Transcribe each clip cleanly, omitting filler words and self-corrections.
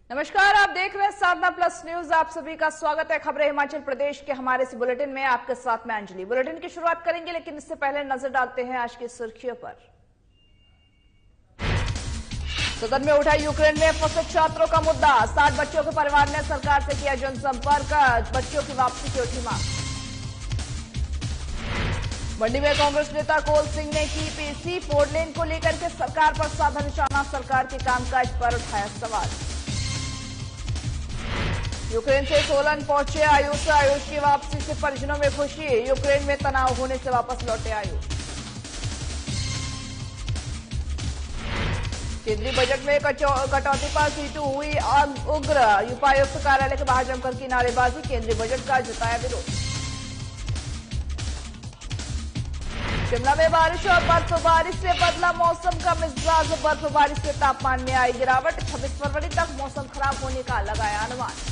नमस्कार, आप देख रहे हैं साधना प्लस न्यूज। आप सभी का स्वागत है खबरें हिमाचल प्रदेश के हमारे इस बुलेटिन में। आपके साथ मैं अंजलि। बुलेटिन की शुरुआत करेंगे, लेकिन इससे पहले नजर डालते हैं आज की सुर्खियों पर। सदन में उठा यूक्रेन में फंसे छात्रों का मुद्दा। 60 बच्चों के परिवार ने सरकार से किया जनसंपर्क। बच्चों की वापसी की उठी मांग। मंडी में कांग्रेस नेता कोल सिंह ने की पीसी 4 लेन को लेकर के सरकार पर साधा निशाना। सरकार के कामकाज पर उठाया सवाल। यूक्रेन से सोलन पहुंचे आयुष की वापसी से परिजनों में खुशी। यूक्रेन में तनाव होने से वापस लौटे आयुष। केंद्रीय बजट में कटौती पर सीटू हुई उग्र। उपायुक्त कार्यालय के बाहर जमकर की नारेबाजी। केंद्रीय बजट का जताया विरोध। शिमला में बारिश और बर्फबारी से बदला मौसम का मिजाज। बर्फबारी से तापमान में आई गिरावट। 26 फरवरी तक मौसम खराब होने का लगाया अनुमान।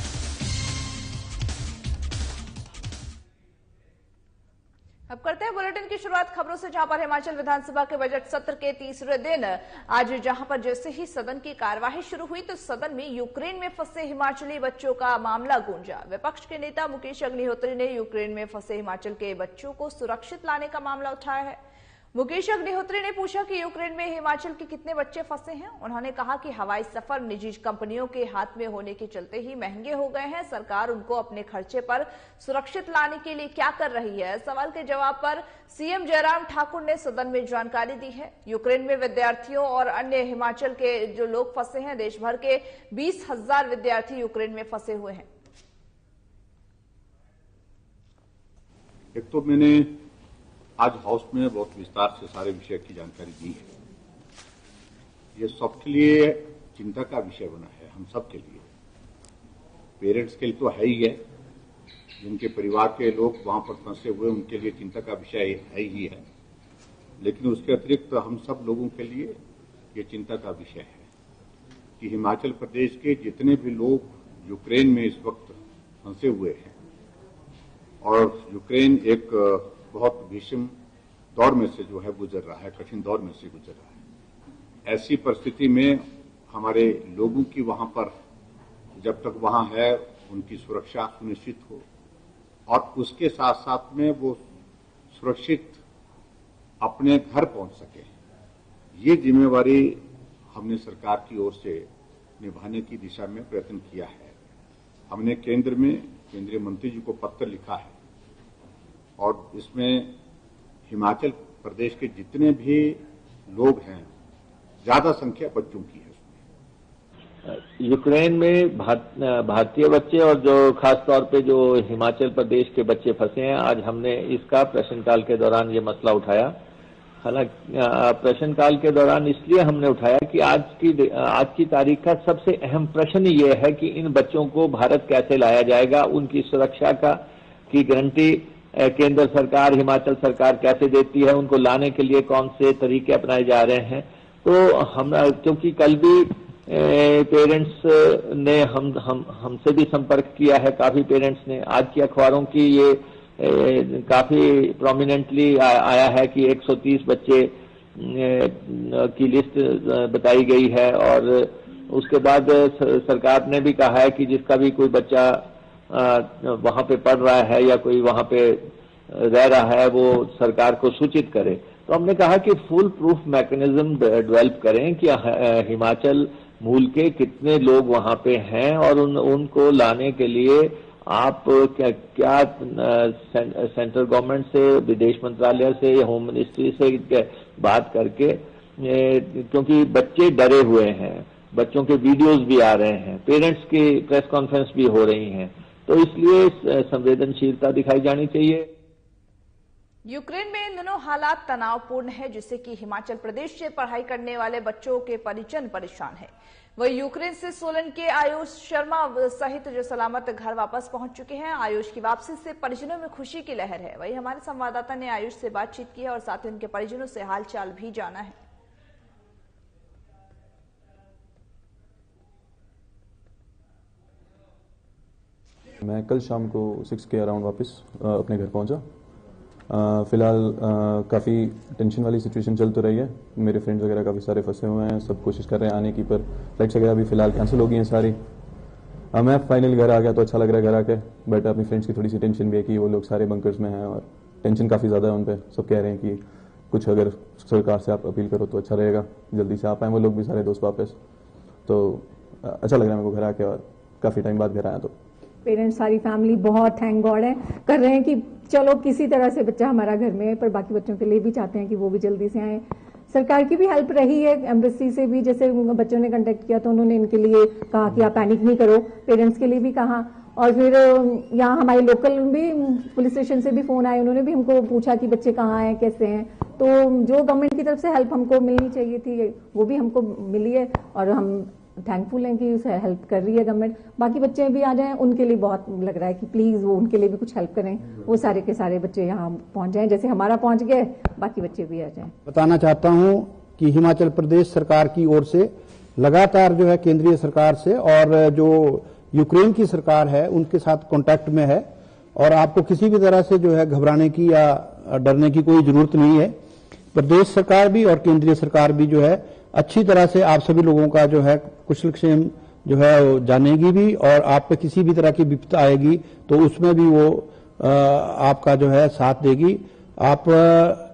अब करते हैं बुलेटिन की शुरुआत खबरों से, जहां पर हिमाचल विधानसभा के बजट सत्र के तीसरे दिन आज जहां पर जैसे ही सदन की कार्यवाही शुरू हुई तो सदन में यूक्रेन में फंसे हिमाचली बच्चों का मामला गूंजा। विपक्ष के नेता मुकेश अग्निहोत्री ने यूक्रेन में फंसे हिमाचल के बच्चों को सुरक्षित लाने का मामला उठाया है। मुकेश अग्निहोत्री ने पूछा कि यूक्रेन में हिमाचल के कितने बच्चे फंसे हैं। उन्होंने कहा कि हवाई सफर निजी कंपनियों के हाथ में होने के चलते ही महंगे हो गए हैं। सरकार उनको अपने खर्चे पर सुरक्षित लाने के लिए क्या कर रही है। सवाल के जवाब पर सीएम जयराम ठाकुर ने सदन में जानकारी दी है। यूक्रेन में विद्यार्थियों और अन्य हिमाचल के जो लोग फंसे हैं, देश भर के 20,000 विद्यार्थी यूक्रेन में फंसे हुए हैं। एक तो मैंने आज हाउस में बहुत विस्तार से सारे विषय की जानकारी दी है। ये सबके लिए चिंता का विषय बना है, हम सब के लिए। पेरेंट्स के लिए तो है ही है, जिनके परिवार के लोग वहां पर फंसे हुए उनके लिए चिंता का विषय है ही है, लेकिन उसके अतिरिक्त हम सब लोगों के लिए ये चिंता का विषय है कि हिमाचल प्रदेश के जितने भी लोग यूक्रेन में इस वक्त फंसे हुए हैं, और यूक्रेन एक बहुत भीषण दौर में से जो है गुजर रहा है, कठिन दौर में से गुजर रहा है। ऐसी परिस्थिति में हमारे लोगों की वहां पर जब तक वहां है उनकी सुरक्षा सुनिश्चित हो, और उसके साथ साथ में वो सुरक्षित अपने घर पहुंच सके, ये जिम्मेवारी हमने सरकार की ओर से निभाने की दिशा में प्रयत्न किया है। हमने केंद्र में केंद्रीय मंत्री जी को पत्र लिखा है, और इसमें हिमाचल प्रदेश के जितने भी लोग हैं, ज्यादा संख्या बच्चों की है। यूक्रेन में भारतीय बच्चे और जो खास तौर पे जो हिमाचल प्रदेश के बच्चे फंसे हैं, आज हमने इसका प्रश्नकाल के दौरान ये मसला उठाया। हालांकि प्रश्नकाल के दौरान इसलिए हमने उठाया कि आज की तारीख का सबसे अहम प्रश्न ये है कि इन बच्चों को भारत कैसे लाया जाएगा, उनकी सुरक्षा की गारंटी केंद्र सरकार, हिमाचल सरकार कैसे देती है, उनको लाने के लिए कौन से तरीके अपनाए जा रहे हैं। तो हम, क्योंकि कल भी पेरेंट्स ने हमसे भी संपर्क किया है, काफी पेरेंट्स ने। आज की अखबारों की ये काफी प्रोमिनेंटली आया है कि 130 बच्चे की लिस्ट बताई गई है, और उसके बाद सरकार ने भी कहा है कि जिसका भी कोई बच्चा वहां पे पढ़ रहा है या कोई वहां पे रह रहा है वो सरकार को सूचित करे। तो हमने कहा कि फुल प्रूफ मैकेनिज्म डेवलप करें कि हिमाचल मूल के कितने लोग वहां पे हैं, और उनको लाने के लिए आप क्या सेंट्रल गवर्नमेंट से, विदेश मंत्रालय से या होम मिनिस्ट्री से बात करके, क्योंकि बच्चे डरे हुए हैं, बच्चों के वीडियोस भी आ रहे हैं, पेरेंट्स की प्रेस कॉन्फ्रेंस भी हो रही हैं, तो इसलिए संवेदनशीलता दिखाई जानी चाहिए। यूक्रेन में इन दिनों हालात तनावपूर्ण है, जिससे कि हिमाचल प्रदेश से पढ़ाई करने वाले बच्चों के परिजन परेशान है। वही यूक्रेन से सोलन के आयुष शर्मा सहित जो सलामत घर वापस पहुंच चुके हैं। आयुष की वापसी से परिजनों में खुशी की लहर है। वही हमारे संवाददाता ने आयुष से बातचीत की है और साथ ही उनके परिजनों से हालचाल भी जाना है। मैं कल शाम को 6 के अराउंड वापस अपने घर पहुंचा। फिलहाल काफ़ी टेंशन वाली सिचुएशन चल तो रही है। मेरे फ्रेंड्स वगैरह काफ़ी सारे फंसे हुए हैं, सब कोशिश कर रहे हैं आने की, पर फ्लाइट्स वगैरह भी फिलहाल कैंसिल हो गई हैं सारी। मैं फाइनल घर आ गया तो अच्छा लग रहा है घर आके, बट अपनी फ्रेंड्स की थोड़ी सी टेंशन भी है कि वो लोग सारे बंकर्स में हैं और टेंशन काफ़ी ज़्यादा है उन पर। सब कह रहे हैं कि कुछ अगर सरकार से आप अपील करो तो अच्छा रहेगा, जल्दी से आ पाएँ वो लोग भी सारे दोस्त वापस। तो अच्छा लग रहा है मेरे को घर आके, और काफ़ी टाइम बाद घर आया। तो पेरेंट्स सारी फैमिली बहुत थैंक गॉड है कर रहे हैं कि चलो किसी तरह से बच्चा हमारा घर में है, पर बाकी बच्चों के लिए भी चाहते हैं कि वो भी जल्दी से आए। सरकार की भी हेल्प रही है, एम्बेसी से भी, जैसे बच्चों ने कांटेक्ट किया तो उन्होंने इनके लिए कहा कि आप पैनिक नहीं करो, पेरेंट्स के लिए भी कहा। और फिर यहाँ हमारे लोकल भी पुलिस स्टेशन से भी फोन आए, उन्होंने भी हमको पूछा कि बच्चे कहाँ हैं, कैसे हैं। तो जो गवर्नमेंट की तरफ से हेल्प हमको मिलनी चाहिए थी वो भी हमको मिली है, और हम थैंकफुल हैं कि उसे हेल्प कर रही है गवर्नमेंट। बाकी बच्चे भी आ जाएं, उनके लिए बहुत लग रहा है कि प्लीज वो उनके लिए भी कुछ हेल्प करें, वो सारे के सारे बच्चे यहाँ पहुंच जाएं, जैसे हमारा पहुंच गए, बाकी बच्चे भी आ जाएं। बताना चाहता हूं कि हिमाचल प्रदेश सरकार की ओर से लगातार जो है केंद्रीय सरकार से और जो यूक्रेन की सरकार है उनके साथ कांटेक्ट में है, और आपको किसी भी तरह से जो है घबराने की या डरने की कोई जरूरत नहीं है। प्रदेश सरकार भी और केंद्रीय सरकार भी जो है अच्छी तरह से आप सभी लोगों का जो है कुशलक्षेम जो है जानेगी भी, और आप पे किसी भी तरह की विपत्ति आएगी तो उसमें भी वो आपका जो है साथ देगी। आप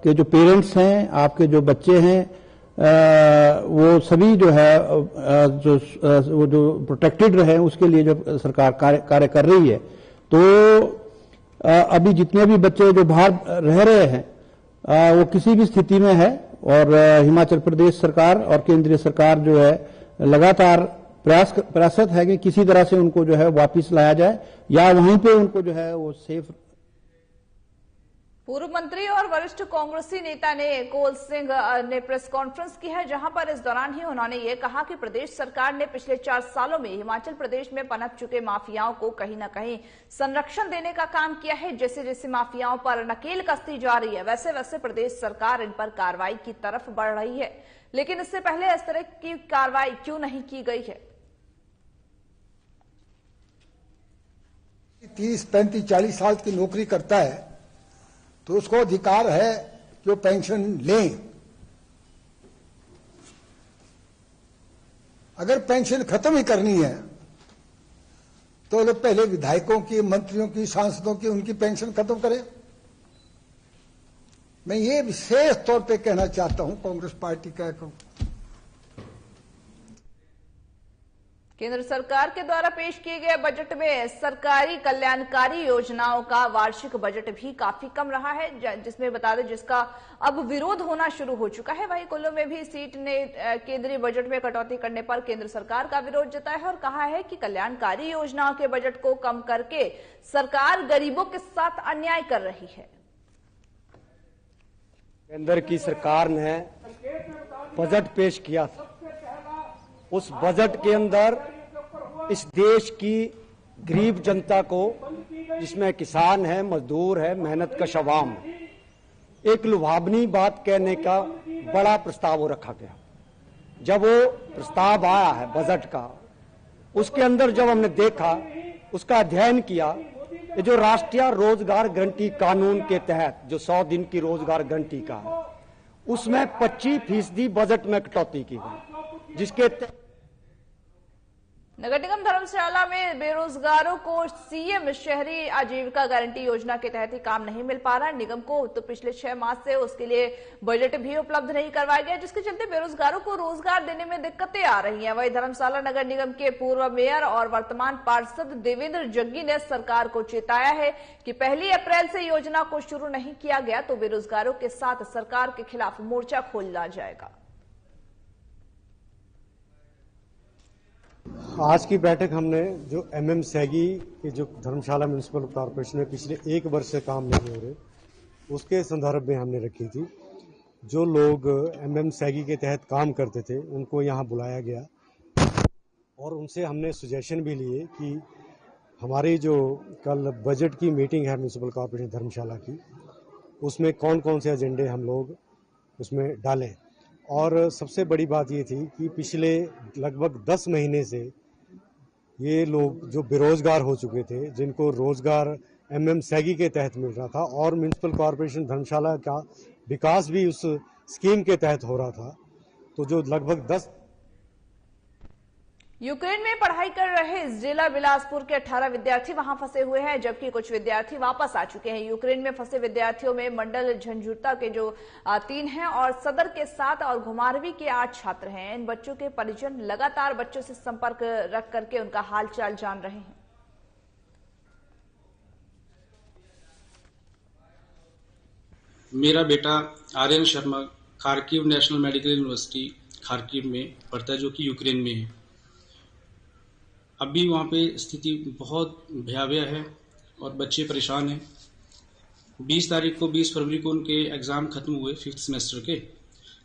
के जो पेरेंट्स हैं, आपके जो बच्चे हैं, वो सभी जो है वो जो प्रोटेक्टेड रहे उसके लिए जो सरकार कार्य कर रही है। तो अभी जितने भी बच्चे जो बाहर रह रहे हैं वो किसी भी स्थिति में है, और हिमाचल प्रदेश सरकार और केंद्रीय सरकार जो है लगातार प्रयासरत है कि किसी तरह से उनको जो है वापस लाया जाए या वहीं पे उनको जो है वो सेफ। पूर्व मंत्री और वरिष्ठ कांग्रेसी नेता ने कोल सिंह ने प्रेस कॉन्फ्रेंस की है, जहां पर इस दौरान ही उन्होंने ये कहा कि प्रदेश सरकार ने पिछले 4 सालों में हिमाचल प्रदेश में पनप चुके माफियाओं को कहीं न कहीं संरक्षण देने का काम किया है। जैसे जैसे माफियाओं पर नकेल कसती जा रही है, वैसे वैसे प्रदेश सरकार इन पर कार्रवाई की तरफ बढ़ रही है। लेकिन इससे पहले इस तरह की कार्रवाई क्यों नहीं की गई है? 30, 35, 40 साल की नौकरी करता है तो उसको अधिकार है कि वो पेंशन लें। अगर पेंशन खत्म ही करनी है तो लोग पहले विधायकों की, मंत्रियों की, सांसदों की उनकी पेंशन खत्म करें। मैं ये विशेष तौर पे कहना चाहता हूं कांग्रेस पार्टी का। केंद्र सरकार के द्वारा पेश किए गए बजट में सरकारी कल्याणकारी योजनाओं का वार्षिक बजट भी काफी कम रहा है, जिसमें बता दें जिसका अब विरोध होना शुरू हो चुका है। वहीं कुल्लू में भी सीट ने केंद्रीय बजट में कटौती करने पर केंद्र सरकार का विरोध जताया है और कहा है कि कल्याणकारी योजनाओं के बजट को कम करके सरकार गरीबों के साथ अन्याय कर रही है। केंद्र की सरकार ने बजट पेश किया था, उस बजट के अंदर इस देश की गरीब जनता को, जिसमें किसान है, मजदूर है, मेहनतकश अवाम है, एक लुभावनी बात कहने का बड़ा प्रस्ताव वो रखा गया। जब वो प्रस्ताव आया है बजट का, उसके अंदर जब हमने देखा, उसका अध्ययन किया, ये जो राष्ट्रीय रोजगार गारंटी कानून के तहत जो 100 दिन की रोजगार गारंटी का है, उसमें 25% बजट में कटौती की गई, जिसके नगर निगम धर्मशाला में बेरोजगारों को सीएम शहरी आजीविका गारंटी योजना के तहत ही काम नहीं मिल पा रहा है। निगम को तो पिछले 6 माह से उसके लिए बजट भी उपलब्ध नहीं करवाया गया, जिसके चलते बेरोजगारों को रोजगार देने में दिक्कतें आ रही हैं। वहीं धर्मशाला नगर निगम के पूर्व मेयर और वर्तमान पार्षद देवेंद्र जग्गी ने सरकार को चेताया है कि 1 अप्रैल से योजना को शुरू नहीं किया गया तो बेरोजगारों के साथ सरकार के खिलाफ मोर्चा खोला जाएगा। आज की बैठक हमने जो MM सैगी के जो धर्मशाला म्युनिसिपल कॉर्पोरेशन में पिछले 1 वर्ष से काम नहीं हो रहे, उसके संदर्भ में हमने रखी थी। जो लोग MM सैगी के तहत काम करते थे उनको यहाँ बुलाया गया और उनसे हमने सुजेशन भी लिए कि हमारी जो कल बजट की मीटिंग है म्युनिसिपल कॉर्पोरेशन धर्मशाला की, उसमें कौन कौन से एजेंडे हम लोग उसमें डालें। और सबसे बड़ी बात ये थी कि पिछले लगभग 10 महीने से ये लोग जो बेरोजगार हो चुके थे, जिनको रोजगार MM सैगी के तहत मिल रहा था और म्युनिसिपल कॉर्पोरेशन धर्मशाला का विकास भी उस स्कीम के तहत हो रहा था, तो जो लगभग 10 यूक्रेन में पढ़ाई कर रहे जिला बिलासपुर के 18 विद्यार्थी वहां फंसे हुए हैं, जबकि कुछ विद्यार्थी वापस आ चुके हैं। यूक्रेन में फंसे विद्यार्थियों में मंडल झंझुरता के जो 3 हैं और सदर के 7 और घुमारवी के 8 छात्र हैं। इन बच्चों के परिजन लगातार बच्चों से संपर्क रख करके उनका हालचाल जान रहे हैं। मेरा बेटा Aryan Sharma Kharkiv National Medical University Kharkiv में पढ़ता है, जो कि यूक्रेन में है। अभी वहाँ पे स्थिति बहुत भयावह है और बच्चे परेशान हैं। 20 फरवरी को उनके एग्ज़ाम खत्म हुए 5th सेमेस्टर के,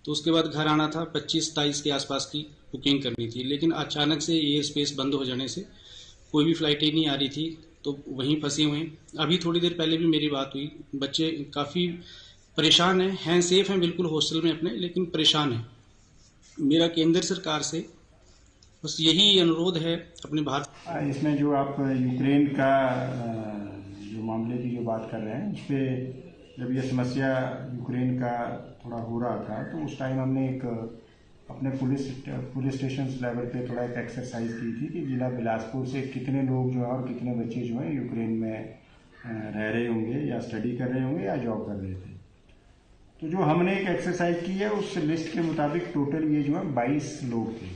तो उसके बाद घर आना था। 25-27 के आसपास की बुकिंग करनी थी, लेकिन अचानक से एयर स्पेस बंद हो जाने से कोई भी फ्लाइटें नहीं आ रही थी, तो वहीं फंसे हुए हैं। अभी थोड़ी देर पहले भी मेरी बात हुई, बच्चे काफ़ी परेशान हैं, सेफ हैं बिल्कुल हॉस्टल में अपने, लेकिन परेशान हैं। मेरा केंद्र सरकार से बस यही अनुरोध है अपने भारत। इसमें जो आप यूक्रेन का जो मामले की जो बात कर रहे हैं, उस पर जब ये समस्या यूक्रेन का थोड़ा हो रहा था, तो उस टाइम हमने एक अपने पुलिस स्टेशन लेवल पे थोड़ा एक एक्सरसाइज की थी कि जिला बिलासपुर से कितने लोग जो हैं और कितने बच्चे जो हैं यूक्रेन में रह रहे होंगे या स्टडी कर रहे होंगे या जॉब कर रहे थे। तो जो हमने एक एक्सरसाइज की है, उस लिस्ट के मुताबिक टोटल ये जो है 22 लोग थे।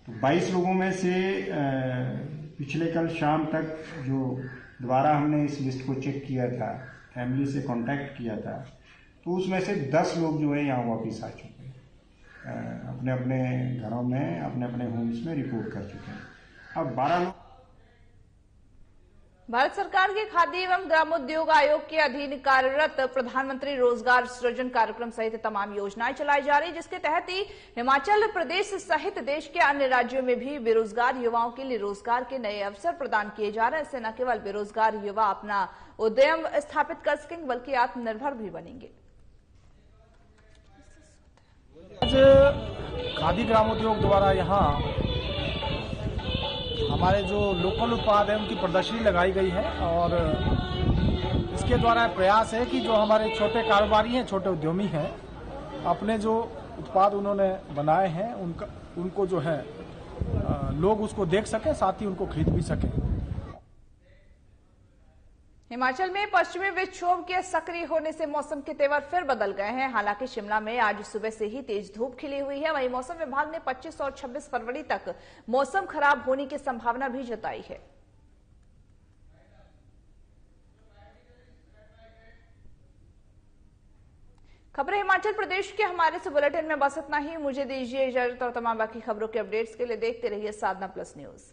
तो 22 लोगों में से पिछले कल शाम तक जो दोबारा हमने इस लिस्ट को चेक किया था, फैमिली से कांटेक्ट किया था, तो उसमें से 10 लोग जो है यहाँ वापस आ चुके हैं, अपने अपने घरों में अपने अपने होम्स में रिपोर्ट कर चुके हैं। अब 12 लोग भारत सरकार के खाद्य एवं ग्रामोद्योग आयोग के अधीन कार्यरत प्रधानमंत्री रोजगार सृजन कार्यक्रम सहित तमाम योजनाएं चलाई जा रही, जिसके तहत ही हिमाचल प्रदेश सहित देश के अन्य राज्यों में भी बेरोजगार युवाओं के लिए रोजगार के नए अवसर प्रदान किए जा रहे हैं। इससे न केवल बेरोजगार युवा अपना उद्यम स्थापित कर सकेंगे, बल्कि आत्मनिर्भर भी बनेंगे। खादी ग्रामोद्योग द्वारा यहाँ हमारे जो लोकल उत्पाद है उनकी प्रदर्शनी लगाई गई है, और इसके द्वारा प्रयास है कि जो हमारे छोटे कारोबारी हैं, छोटे उद्यमी हैं, अपने जो उत्पाद उन्होंने बनाए हैं उनको जो है लोग उसको देख सकें, साथ ही उनको खरीद भी सकें। हिमाचल में पश्चिमी विक्षोभ के सक्रिय होने से मौसम के तेवर फिर बदल गए हैं। हालांकि शिमला में आज सुबह से ही तेज धूप खिली हुई है। वहीं मौसम विभाग ने 25 और 26 फरवरी तक मौसम खराब होने की संभावना भी जताई है। खबरें हिमाचल प्रदेश के हमारे से बुलेटिन में बस इतना ही। मुझे दीजिए इजाजत और तमाम बाकी खबरों के अपडेट्स के लिए देखते रहिए साधना प्लस न्यूज।